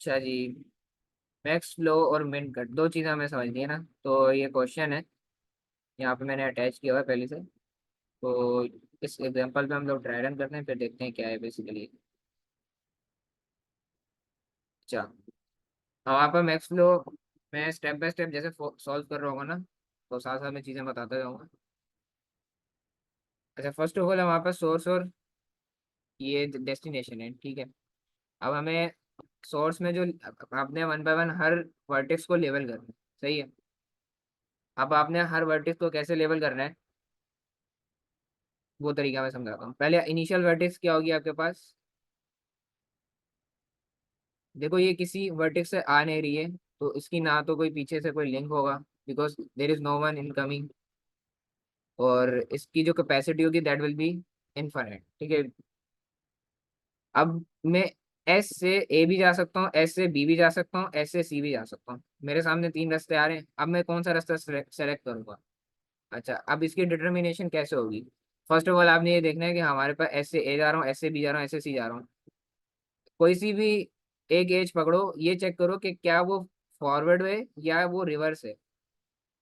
अच्छा जी। Max flow और मिन कट दो चीज़ें हमें समझ है ना। तो ये क्वेश्चन है, यहाँ पे मैंने अटैच किया हुआ है पहले से। तो इस एग्जांपल पे हम लोग ट्राई रन करते हैं, फिर देखते हैं क्या है बेसिकली। अच्छा, वहाँ पर मैक्स फ्लो मैं स्टेप बाय स्टेप जैसे सॉल्व कर रहा हूँ ना, तो साथ साथ में चीज़ें बताता जाऊँगा। अच्छा, फर्स्ट ऑफ ऑल हमारे पास सोर्स और ये डेस्टिनेशन है, ठीक है। अब हमें सोर्स में जो आपने one by one her vertex को लेवल करना है, सही है। अब आपने हर वर्टेक्स को कैसे लेवल करना है, वो तरीका मैं समझाता हूँ। पहले इनिशियल वर्टेक्स क्या होगी आपके पास। देखो, ये किसी वर्टेक्स से आ नहीं रही है, तो इसकी ना तो कोई पीछे से कोई लिंक होगा, because there is no one incoming. और इसकी जो कैपेसिटी होगी दैट विल बी इनफाइनाइट, ठीक है। अब मैं एस से ए भी जा सकता हूँ, एस से बी भी जा सकता हूँ, एस से सी भी जा सकता हूँ। मेरे सामने तीन रास्ते आ रहे हैं, अब मैं कौन सा रास्ता सेलेक्ट करूंगा। अच्छा, अब इसकी डिटर्मिनेशन कैसे होगी। फर्स्ट ऑफ ऑल आपने ये देखना है कि हमारे पास एस से ए जा रहा हूँ, एस से बी जा रहा हूँ, एस से सी जा रहा हूँ। कोई सी भी एक एज पकड़ो, ये चेक करो कि क्या वो फॉरवर्ड है या वो रिवर्स है,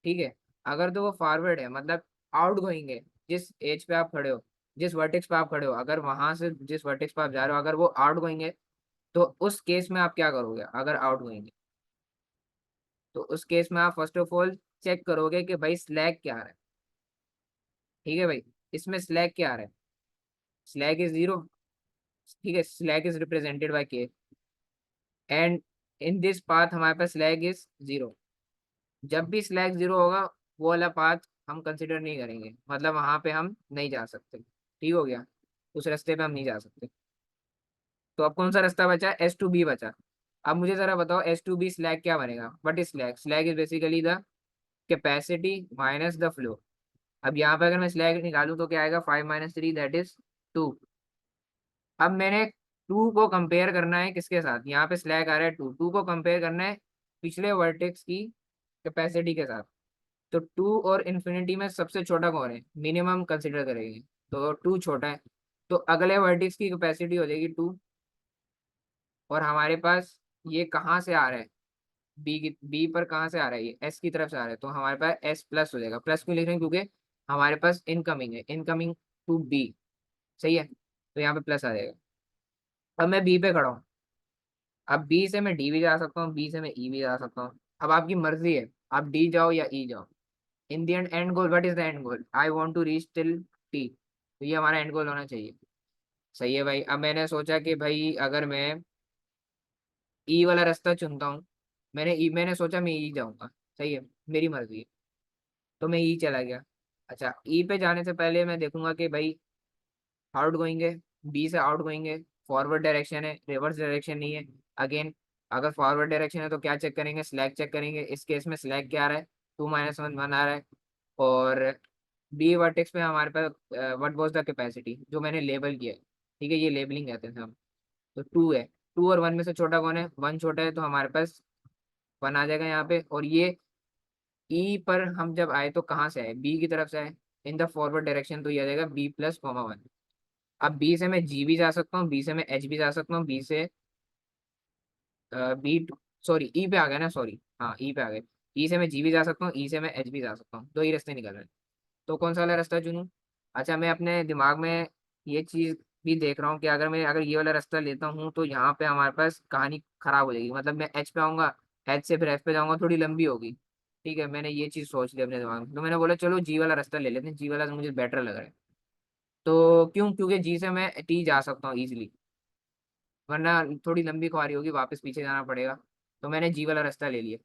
ठीक है। अगर तो वो फॉरवर्ड है मतलब आउट गोइंग है, जिस एज पे आप खड़े हो, जिस वर्टेक्स पे आप खड़े हो, अगर वहां से जिस वर्टेक्स पे आप जा रहे हो अगर वो आउट गोइंग है, तो उस केस में आप क्या करोगे। अगर आउट गोइंग है तो उस केस में आप फर्स्ट ऑफ ऑल चेक करोगे कि भाई स्लैग क्या आ रहा है, ठीक है भाई। इसमें स्लैग क्या आ रहा है, स्लैग इज जीरो, ठीक है। स्लैग इज रिप्रेजेंटेड बाय के, एंड इन दिस पाथ हमारे पास स्लैग इज जीरो। जब भी स्लैग जीरो होगा, वो वाला पाथ हम कंसिडर नहीं करेंगे, मतलब वहां पे हम नहीं जा सकते, ठीक हो गया। उस रास्ते पे हम नहीं जा सकते। तो अब कौन सा रास्ता बचा, एस टू बी बचा। अब मुझे जरा बताओ एस टू बी स्लैग क्या बनेगा। What is slag, slag is basically the capacity minus the flow. अब यहाँ पे अगर मैं स्लैग निकालूं तो क्या आएगा, 5 - 3 दैट इज 2। अब मैंने टू को कंपेयर करना है किसके साथ, यहाँ पे स्लैग आ रहा है टू, टू को कंपेयर करना है पिछले वर्टेक्स की कैपेसिटी के साथ। तो टू और इन्फिनिटी में सबसे छोटा कौन है, मिनिमम कंसिडर करेंगे, तो टू छोटा है। तो अगले वर्टेक्स की कैपेसिटी हो जाएगी टू। और हमारे पास ये कहाँ से आ रहा है, बी पर कहाँ से आ रहा है, ये एस की तरफ से आ रहा है, तो हमारे पास एस प्लस हो जाएगा। प्लस क्यों लिख रहे हैं, क्योंकि हमारे पास इनकमिंग है, इनकमिंग टू बी, सही है। तो यहाँ पे प्लस आ जाएगा। अब मैं बी पे खड़ा हूँ, अब बी से मैं डी भी जा सकता हूँ, बी से मैं ई भी जा सकता हूँ। अब आपकी मर्जी है, आप डी जाओ या ई जाओ। In the end goal, what is the end goal, I want to reach till T. तो ये हमारा एंड गोल होना चाहिए, सही है भाई। अब मैंने सोचा कि भाई अगर मैं ई वाला रास्ता चुनता हूँ, मैंने सोचा मैं ई जाऊंगा, सही है, मेरी मर्जी है। तो मैं ई चला गया। अच्छा, ई पे जाने से पहले मैं देखूंगा कि भाई आउट गोइंग है, बी से आउट गोइंग है, फॉरवर्ड डायरेक्शन है, रिवर्स डायरेक्शन नहीं है। अगेन, अगर फॉरवर्ड डायरेक्शन है तो क्या चेक करेंगे, स्लैग चेक करेंगे। इस केस में स्लैग क्या आ रहा है, 2 - 1 1 आ रहा है। और बी वर्टेक्स पे हमारे पास व्हाट वाज द कैपेसिटी जो मैंने लेबल किया है, ठीक है, ये लेबलिंग कहते हैं हम। तो टू है, टू और वन में से छोटा कौन है, वन छोटा है, तो हमारे पास वन आ जाएगा यहाँ पे। और ये ई पर हम जब आए तो कहाँ से आए, बी की तरफ से आए, इन द फॉरवर्ड डायरेक्शन, तो ये आ जाएगा बी प्लस कॉमा वन। अब बी से मैं जी भी जा सकता हूँ, बी से मैं एच भी जा सकता हूँ, बी से बी, सॉरी ई पे आ गया ना, सॉरी, हाँ ई पे आ गए। ई से मैं जी भी जा सकता हूँ, ई से मैं एच भी जा सकता हूँ, दो ही रास्ते निकल रहे हैं। तो कौन सा वाला रास्ता चुनूँ। अच्छा, मैं अपने दिमाग में ये चीज़ भी देख रहा हूँ कि अगर ये वाला रास्ता लेता हूँ तो यहाँ पे हमारे पास कहानी खराब हो जाएगी, मतलब मैं एच पे आऊँगा, एच से फिर एफ पे जाऊँगा, थोड़ी लंबी होगी। ठीक है, मैंने ये चीज़ सोच ली अपने दिमाग में, तो मैंने बोला चलो जी वाला रास्ता ले लेते हैं, जी वाला मुझे बेटर लग रहा है। तो क्यों, क्योंकि जी से मैं टी जा सकता हूँ ईजिली, वरना थोड़ी लंबी ख्वारी होगी, वापस पीछे जाना पड़ेगा। तो मैंने जी वाला रास्ता ले लिया।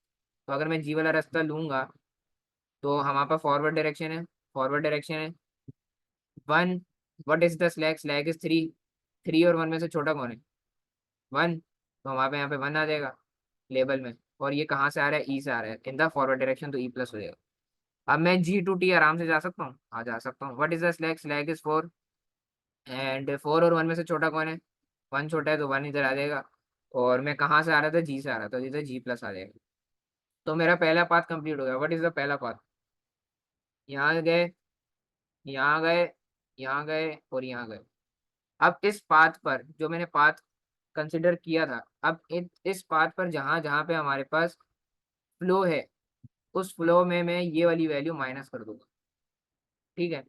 तो अगर मैं जी वाला रास्ता लूंगा तो हमारे पास फॉरवर्ड डायरेक्शन है, फॉरवर्ड डायरेक्शन है one. What is the slag, slag is three. Three और वन में से छोटा कौन है, वन। तो हमारे पे यहाँ पे वन आ जाएगा लेबल में। और ये कहाँ से आ रहा है, ई से आ रहा है, इन द फॉरवर्ड डायरेक्शन, तो ई प्लस हो जाएगा। अब मैं जी टू टी आराम से जा सकता हूँ, हाँ जा सकता हूँ। What is the slag, slag is four. And four और वन में से छोटा कौन है, वन छोटा है, तो वन इधर आ जाएगा। और मैं कहाँ से आ रहा था, जी से आ रहा था, तो इधर जी प्लस आ जाएगा। तो मेरा पहला पाथ कंप्लीट हो गया। व्हाट इज द पहला पाथ, यहाँ गए, यहाँ गए, यहाँ गए और यहाँ गए। अब इस पाथ पर जो मैंने पाथ कंसिडर किया था। अब इस पाथ पर जहाँ जहाँ पे हमारे पास फ्लो है, उस फ्लो में मैं ये वाली वैल्यू माइनस कर दूंगा। ठीक है,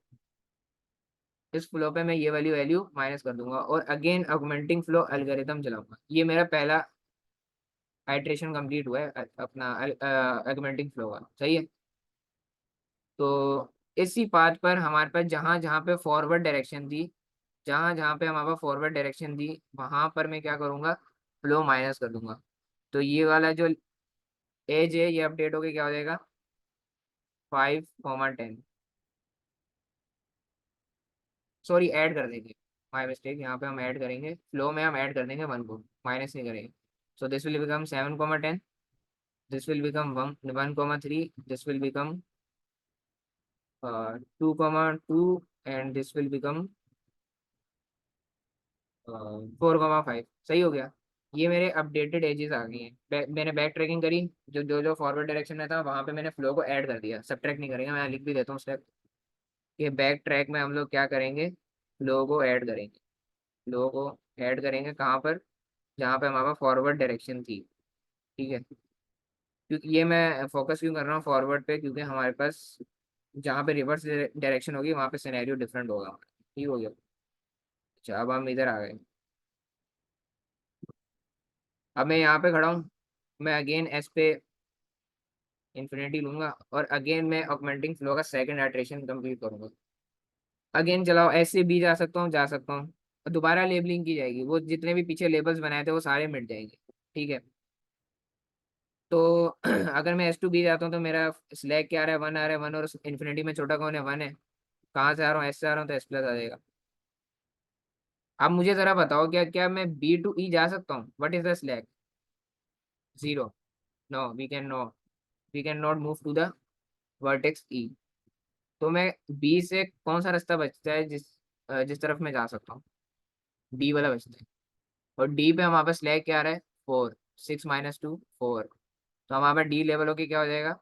इस फ्लो पे मैं ये वाली वैल्यू माइनस कर दूंगा और अगेन ऑगमेंटिंग फ्लो एल्गोरिथम चलाऊंगा। ये मेरा पहला आइट्रेशन कंप्लीट हुआ है अपना ऑगमेंटिंग फ्लो का। सही है। तो इसी पाथ पर हमारे पास जहाँ जहाँ पे फॉरवर्ड डायरेक्शन थी, जहाँ जहाँ पे हमारे पास फॉरवर्ड डायरेक्शन थी, वहां पर मैं क्या करूंगा, फ्लो माइनस कर दूंगा। तो ये वाला जो एज है ये अपडेट होके क्या हो जाएगा, 5,10। सॉरी, ऐड कर देंगे, माई मिस्टेक, यहाँ पे हम ऐड करेंगे, फ्लो में हम ऐड कर देंगे 1 को, माइनस नहीं करेंगे। सो this will become 7,10, this will become 1,3, this will become 2,2, and this will become 4,5। सही हो गया। ये मेरे अपडेटेड एजेस आ गई हैं। मैंने बैक ट्रैकिंग करी, जो जो जो फॉरवर्ड डायरेक्शन में था वहां पे मैंने फ्लो को ऐड कर दिया, सब्ट्रैक्ट नहीं करेंगे, मैं लिख भी देता हूँ स्टेप। ये बैक ट्रैक में हम लोग क्या करेंगे, फ्लो को ऐड करेंगे। फ्लो को ऐड करेंगे कहाँ पर, जहाँ पे हमारा फॉरवर्ड डायरेक्शन थी। ठीक है, क्योंकि ये मैं फोकस क्यों कर रहा हूँ फॉरवर्ड पे, क्योंकि हमारे पास जहाँ पे रिवर्स डायरेक्शन होगी वहाँ पे सिनेरियो डिफरेंट होगा। ठीक हो गया। अच्छा, अब हम इधर आ गए। अब मैं यहाँ पे खड़ा हूँ, मैं अगेन एस पे इन्फिनिटी लूंगा और अगेन मैं ऑगमेंटिंग फ्लो का सेकंड आइट्रेशन कंप्लीट करूंगा। अगेन चलाओ, ऐसे भी जा सकता हूँ, जा सकता हूँ, और दोबारा लेबलिंग की जाएगी, वो जितने भी पीछे लेबल्स बनाए थे वो सारे मिट जाएंगे। ठीक है। तो अगर मैं S2 B जाता हूँ तो मेरा स्लैग क्या आ रहा है, 1 आ रहा है, 1, और इन्फिनिटी में छोटा कौन है, 1 है। कहाँ से आ रहा हूँ, S से आ रहा हूँ, तो S प्लस आ जाएगा। अब मुझे जरा बताओ, क्या क्या मैं B to E जा सकता हूँ, what is the slack, 0। No, we can not move to the vertex E। तो मैं B से कौन सा रास्ता बचता है, जिस तरफ मैं जा सकता हूँ, D वाला बचता है। और D पे हमारे पास स्लैग क्या आ रहा है, 4, 6 - 2 4। तो हमारे पास D लेवल होके क्या हो जाएगा,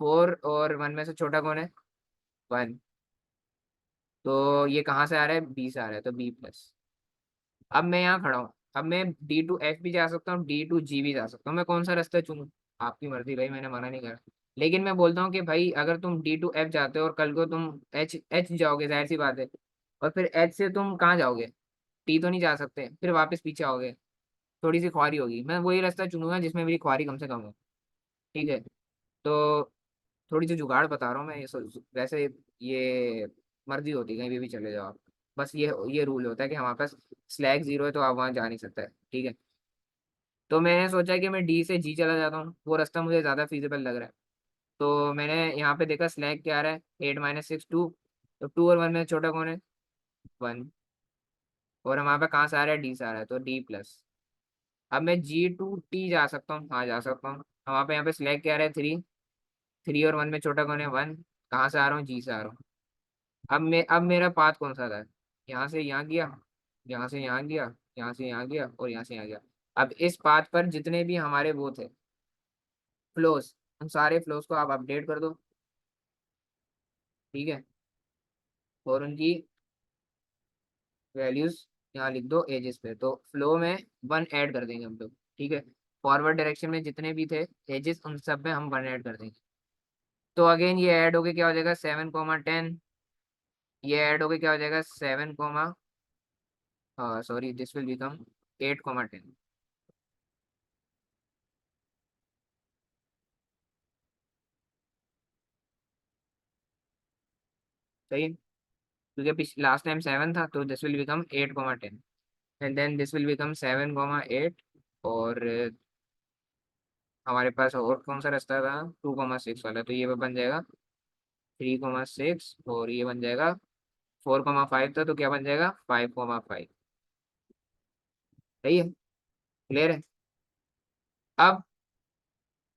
4, और 1 में से छोटा कौन है, 1। तो ये कहाँ से आ रहा है, B से आ रहा है, तो B+। अब मैं यहाँ खड़ा हूँ, अब मैं D to F भी जा सकता हूँ, D to G भी जा सकता हूँ, मैं कौन सा रास्ता चुनूँ, आपकी मर्जी भाई, मैंने मना नहीं करा। लेकिन मैं बोलता हूँ कि भाई अगर तुम D to F जाते हो और कल को तुम H जाओगे, जाहिर सी बात है, और फिर H से तुम कहाँ जाओगे, T तो नहीं जा सकते, फिर वापस पीछे आओगे, थोड़ी सी ख्वारी होगी, मैं वही रास्ता चुनूंगा जिसमें मेरी ख्वारी कम से कम हो। ठीक है। तो थोड़ी सी जुगाड़ बता रहा हूँ मैं, वैसे ये मर्जी होती है, कहीं भी चले जाओ आप। बस ये रूल होता है कि हमारे पास स्लैग 0 है तो आप वहाँ जा नहीं सकते। ठीक है। तो मैंने सोचा कि मैं D से G चला जाता हूँ, वो रास्ता मुझे ज़्यादा फिजिबल लग रहा है। तो मैंने यहाँ पे देखा स्लैग क्या आ रहा है, 8 - 6 2। तो 2 और 1 में छोटा कौन है, 1। और हमारे पे कहाँ से आ रहा है, D से आ रहा है, तो D+। अब मैं G to T जा सकता हूँ, हाँ जा सकता हूँ। हमारे पे यहाँ पे स्लैग क्या आ रहा है, 3। 3 और 1 में छोटा कौन है, 1। कहाँ से आ रहा हूँ, G से आ रहा हूँ। अब मेरा पाथ कौन सा था, यहाँ से यहाँ गया, यहाँ से यहाँ गया, यहाँ से यहाँ गया, और यहाँ से यहाँ गया। अब इस पाथ पर जितने भी हमारे वो थे फ्लोस, उन सारे फ्लोस को आप अपडेट कर दो। ठीक है। और उनकी वैल्यूज यहाँ लिख दो एजेस पे, तो फ्लो में 1 ऐड कर देंगे हम लोग। ठीक है। फॉरवर्ड डायरेक्शन में जितने भी थे एजेस, उन सब में हम 1 ऐड कर देंगे। तो अगेन ये ऐड होके क्या हो जाएगा, 7,10। ये ऐड होके क्या हो जाएगा, 7, सॉरी, दिस विल बिकम 8,10। सही। क्योंकि लास्ट टाइम 7 था, तो this will become 8,10, and then this will become 7,8। और हमारे पास और कौन सा रास्ता था, 2,6 वाला, तो ये बन जाएगा 3,6, और ये बन जाएगा 4,5 था, तो क्या बन जाएगा, 5,5। सही है, क्लियर है। अब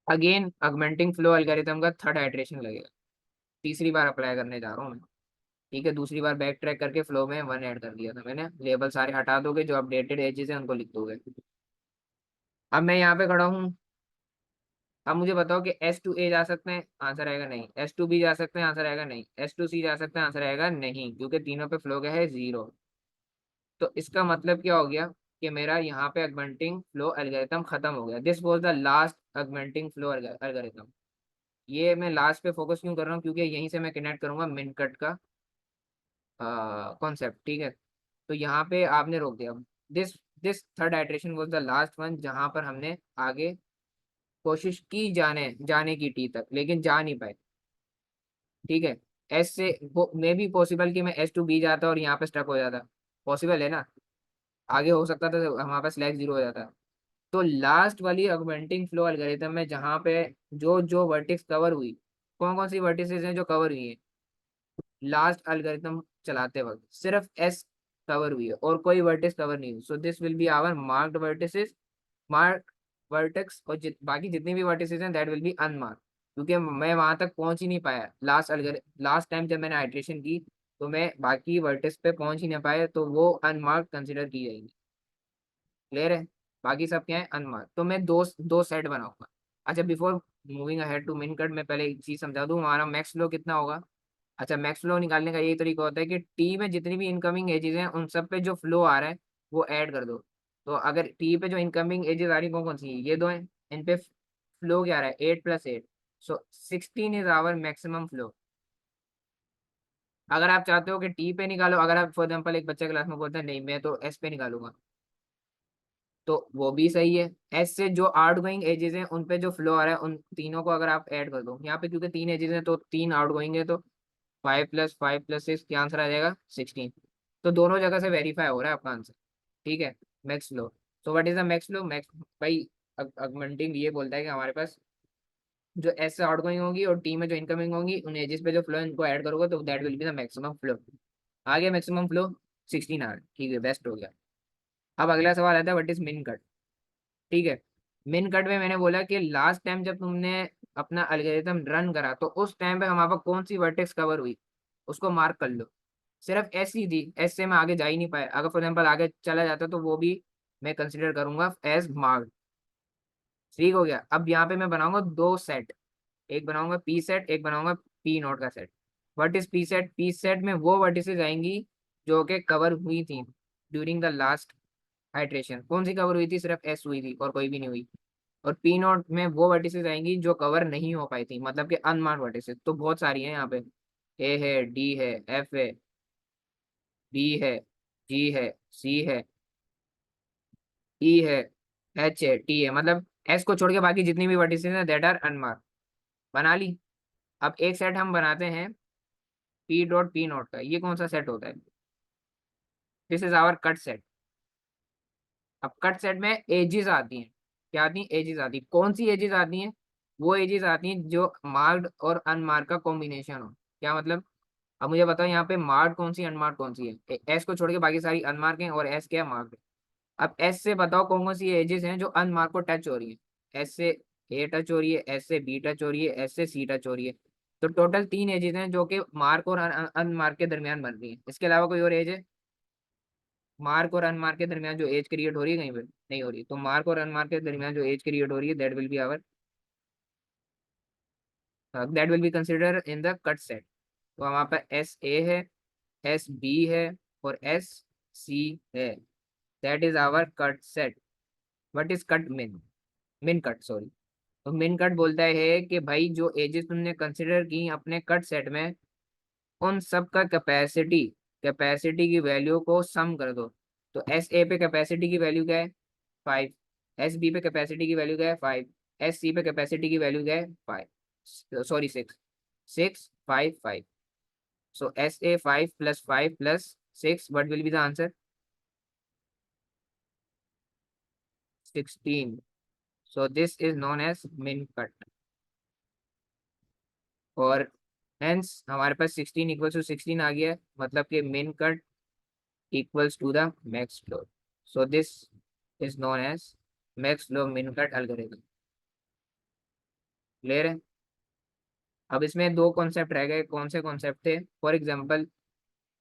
अगेन अगमेंटिंग फ्लो एल्गोरिथम का थर्ड आइट्रेशन लगेगा, तीसरी बार अप्लाई करने जा रहा हूँ मैं। ठीक है, दूसरी बार बैक ट्रैक करके फ्लो में 1 ऐड कर दिया था मैंने, लेबल सारे हटा दोगे, जो अपडेटेड एजेस है उनको लिख दोगे। अब मैं यहाँ पे खड़ा हूँ। अब मुझे बताओ कि S to A जा सकते हैं, आंसर आएगा नहीं। S to B जा सकते हैं, आंसर आएगा नहीं। S to C जा सकते हैं, आंसर आएगा नहीं, क्योंकि तीनों पे फ्लो क्या है, 0। तो इसका मतलब क्या हो गया, कि मेरा यहाँ पे अगमेंटिंग फ्लो एल्गोरिथम खत्म हो गया। This was the last augmenting flow algorithm. ये मैं लास्ट पे फोकस क्यों कर रहा हूँ, क्योंकि यहीं से मैं कनेक्ट करूंगा मिन कट का कॉन्सेप्ट। ठीक है, तो यहाँ पे आपने रोक दिया। This this third iteration was the last one, जहाँ पर हमने आगे कोशिश की जाने जाने की टी तक, लेकिन जा नहीं पाए। ठीक है, एस से मे भी पॉसिबल कि मैं एस टू बी जाता और यहाँ पे स्टक हो जाता। पॉसिबल है ना, आगे हो सकता था, हमारे पास स्लैक जीरो हो जाता। तो लास्ट वाली ऑगमेंटिंग फ्लो एल्गोरिथम में जहाँ पे जो जो वर्टिक्स कवर हुई, कौन कौन सी वर्टिसेस हैं जो कवर हुई है लास्ट एल्गोरिथम चलाते वक्त, सिर्फ एस कवर हुई है और कोई वर्टिक्स कवर नहीं हुई। So this will be our marked vertices, mark vertex. और बाकी जितनी भी वर्टिसेस हैं दैट विल बी अनमार्क्ड, क्योंकि मैं वहां तक पहुंच ही नहीं पाया लास्ट टाइम जब मैंने आइट्रेशन की, तो मैं बाकी वर्टिस पे पहुंच ही नहीं पाया, तो वो अनमार्क्ड कंसिडर की जाएगी। क्लियर है, बाकी सब क्या है अनमार्क्ड। तो मैं दो दो सेट बनाऊंगा। अच्छा, बिफोर मूविंग अहेड टू मिन कट, मैं पहले एक चीज समझा दूं, हमारा मैक्स फ्लो कितना होगा। अच्छा, मैक्स फ्लो निकालने का यही तरीका होता है कि टी में जितनी भी इनकमिंग एजेस हैं उन सब पे जो फ्लो आ रहा है वो ऐड कर दो। तो अगर टी पे जो इनकमिंग एजेस आ रही है कौन कौन सी है, ये दो हैं, इन पे फ्लो क्या आ रहा है 8 + 8, सो 16 इज आवर मैक्सिमम फ्लो। अगर आप चाहते हो कि टी पे निकालो, अगर आप फॉर एग्जाम्पल एक बच्चा क्लास में बोलता है नहीं मैं तो एस पे निकालूंगा, तो वो भी सही है। एस से जो आउट गोइंग एजेस हैं उन पे जो फ्लो आ रहा है उन तीनों को अगर आप ऐड कर दो यहाँ पे, क्योंकि तीन एजेस हैं तो तीन आउट गोइंग है, तो 5 + 5 + 6 क्या आंसर आ जाएगा 16। तो दोनों जगह से वेरीफाई हो रहा है आपका आंसर। ठीक है, max flow. So what is the max flow, max भाई अगमेंटिंग ये बोलता है कि हमारे पास जो एस से आउट गोइंग होगी और टी में जो इनकमिंग होंगी उन एजेस पे जो फ्लो इनको ऐड करोगे तो that will be the maximum flow. आ गया मैक्सिमम फ्लो 16 आर, ठीक है, बेस्ट हो गया। अब अगला सवाल आता है व्हाट इज मिन कट। ठीक है, मिन कट में मैंने बोला कि लास्ट टाइम जब तुमने अपना एल्गोरिथम रन करा तो उस टाइम पे हमारे पास कौन सी वर्टेक्स कवर हुई, उसको मार्क कर लो। सिर्फ एस ही थी, एस से मैं आगे जा ही नहीं पाया। अगर फॉर एग्जाम्पल आगे चला जाता तो वो भी मैं कंसिडर करूंगा एज मार्क्ड। ठीक हो गया। अब यहाँ पे मैं बनाऊंगा दो सेट, एक बनाऊंगा पी सेट, एक बनाऊंगा पी नोट का set. What is P set, P set में वो वर्टिसेस आएंगी जो कि कवर हुई थी ड्यूरिंग द लास्ट हाइड्रेशन। कौन सी कवर हुई थी, सिर्फ एस हुई थी और कोई भी नहीं हुई। और पी नोट में वो वर्टिसेस आएंगी जो कवर नहीं हो पाई थी, मतलब कि अनमार्क्ड वर्टिसेस। तो बहुत सारी हैं यहाँ पे, ए है, डी है, एफ है, बी है, जी है, सी है, ई है, एच है, टी है, मतलब एस को छोड़ के बाकी जितनी भी वर्टिसेस हैं दैट आर अनमार्क्ड। बना ली। अब एक सेट हम बनाते हैं पी डॉट पी नोट का। ये कौन सा सेट होता है, this is our cut set. अब कट सेट में एजेस आती हैं, क्या आती हैं, एजेस आती हैं। कौन सी एजेस आती हैं, वो एजेस आती हैं जो मार्क्ड और अनमार्क्ड का कॉम्बिनेशन हो। क्या मतलब, अब मुझे बताओ यहाँ पे मार्क्ड कौन सी अनमार्क्ड कौन सी है। एस को छोड़ के बाकी सारी अनमार्क हैं और एस क्या है, मार्क्ड। अब एस से बताओ कौन कौन सी एजेस हैं जो अनमार्क को टच हो रही है। एस से ए टच हो रही है, एस से बी टच हो रही है, एस से सी टच हो रही है। तो टोटल तीन एजेस हैं जो कि मार्क और अनमार्क के दरमियान बन रही है। इसके अलावा कोई और एज है, मार्क और अनमार्क के दरमियान जो एज क्रिएट हो रही है कहीं पर नहीं हो रही। तो मार्क और अनमार्क के दरमियान जो एज क्रिएट हो रही है that will be consider in the cut set. तो हमारे पास एस ए है, एस बी है और एस सी है। That is our cut set. What is cut min, min cut sorry. तो मिन कट बोलता है कि भाई जो एजेस तुमने कंसिडर की अपने कट सेट में, उन सब का कैपेसिटी कैपेसिटी की वैल्यू को सम कर दो। तो एस ए पे कैपेसिटी की वैल्यू क्या है 5, एस बी पे कैपेसिटी की वैल्यू क्या है 5, एस सी पे कैपेसिटी की वैल्यू क्या है 5, sorry 6, 6 5 5। So S A 5 + 5 + 6, what will be the answer 16। So this is known as min cut. और हेंस हमारे पास 16 = 16 आ गया है, मतलब कि मिन cut equals to the max flow. So this is known as max flow min cut algorithm. Clear है। अब इसमें दो कॉन्सेप्ट रह गए, कौन से कॉन्सेप्ट थे, फॉर एग्जांपल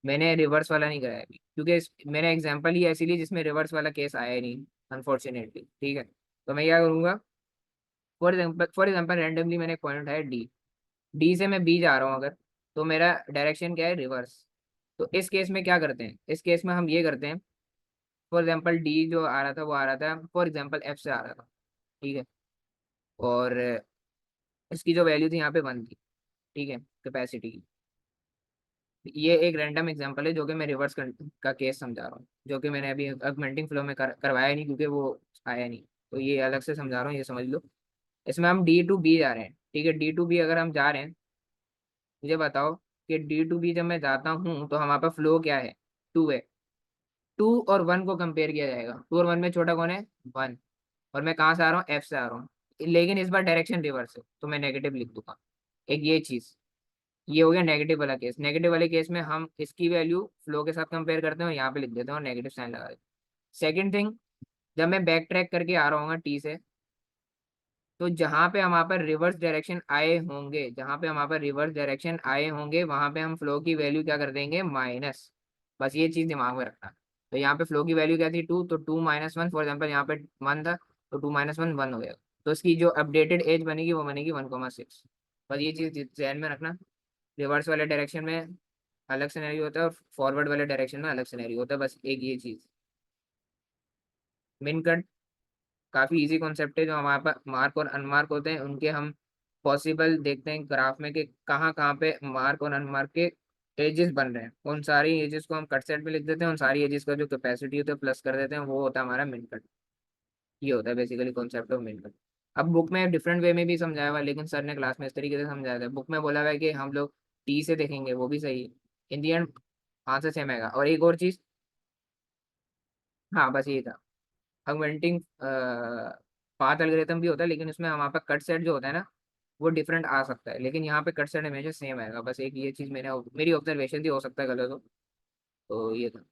मैंने रिवर्स वाला नहीं कराया अभी, क्योंकि मैंने एग्जांपल ही ऐसी ली जिसमें रिवर्स वाला केस आया ही नहीं अनफॉर्चुनेटली। ठीक है, तो मैं क्या करूंगा, फॉर एग्जांपल रैंडमली मैंने एक पॉइंट उठाया डी, डी से मैं बी जा रहा हूँ अगर, तो मेरा डायरेक्शन क्या है रिवर्स। तो इस केस में क्या करते हैं, इस केस में हम ये करते हैं फॉर एग्जाम्पल डी जो आ रहा था वो आ रहा था फॉर एग्जाम्पल एफ से आ रहा था, ठीक है। और इसकी जो वैल्यू थी यहाँ पे 1 थी, ठीक है, कैपेसिटी की। ये एक रैंडम एग्जांपल है जो कि मैं रिवर्स का केस समझा रहा हूँ, जो कि मैंने अभी ऑगमेंटिंग फ्लो में करवाया नहीं क्योंकि वो आया नहीं। तो ये अलग से समझा रहा हूँ, ये समझ लो। इसमें हम डी टू बी जा रहे हैं, ठीक है। डी टू बी अगर हम जा रहे हैं, मुझे बताओ कि डी टू बी जब मैं जाता हूँ तो हमारे पास फ्लो क्या है, 2 है। 2 और 1 को कंपेयर किया जाएगा, 2 और 1 में छोटा कौन है, 1। और मैं कहाँ से आ रहा हूँ, एफ से आ रहा हूँ, लेकिन इस बार डायरेक्शन रिवर्स है तो मैं नेगेटिव लिख दूंगा। एक ये चीज, ये हो गया नेगेटिव वाला केस। नेगेटिव वाले केस में हम इसकी वैल्यू फ्लो के साथ कंपेयर करते हैं और यहाँ पे लिख देते हैं और नेगेटिव साइन लगा देते हैं। सेकंड थिंग, जब मैं बैक ट्रैक करके आ रहा हूँ टी से, तो जहाँ पे हमारे पर रिवर्स डायरेक्शन आए होंगे, जहाँ पे हमारे पर रिवर्स डायरेक्शन आए होंगे वहां पे हम फ्लो की वैल्यू क्या कर देंगे, माइनस। बस ये चीज दिमाग में रखना। तो यहाँ पे फ्लो की वैल्यू क्या थी, 2, तो 2 - 1, फॉर एग्जाम्पल यहाँ पे 1 था, तो 2 - 1 1 हो गया। तो इसकी जो अपडेटेड एज बनेगी वो बनेगी 1,6। बस ये चीज ध्यान में रखना। रिवर्स वाले डायरेक्शन में अलग सिनेरियो होता है और फॉरवर्ड वाले डायरेक्शन में अलग सिनेरियो होता है, बस एक ये चीज। मिन कट काफी इजी कॉन्सेप्ट है, जो हमारे पास मार्क और अनमार्क होते हैं उनके हम पॉसिबल देखते हैं ग्राफ में कि कहाँ कहाँ पे मार्क और अनमार्क के एजेस बन रहे हैं। उन सारी एजेस को हम कट सेट में लिख देते हैं, उन सारी एजेस का जो कैपेसिटी होता है प्लस कर देते हैं, वो होता है हमारा मिन कट। ये होता है बेसिकली कॉन्सेप्ट ऑफ मिन कट। अब बुक में डिफरेंट वे में भी समझाया हुआ है, लेकिन सर ने क्लास में इस तरीके से समझाया था। बुक में बोला हुआ है कि हम लोग टी से देखेंगे, वो भी सही है। इन दी एंड आंसर सेम आएगा। और एक और चीज, हाँ बस ये था। ऑगमेंटिंग पाथ एल्गोरिथम भी होता है, लेकिन उसमें हमारे पास कट सेट जो होता है ना, वो डिफरेंट आ सकता है, लेकिन यहाँ पे कट सेट हमेशा सेम आएगा। बस एक ये चीज मेरी ऑब्जर्वेशन थी, हो सकता है गलत हो। तो ये था।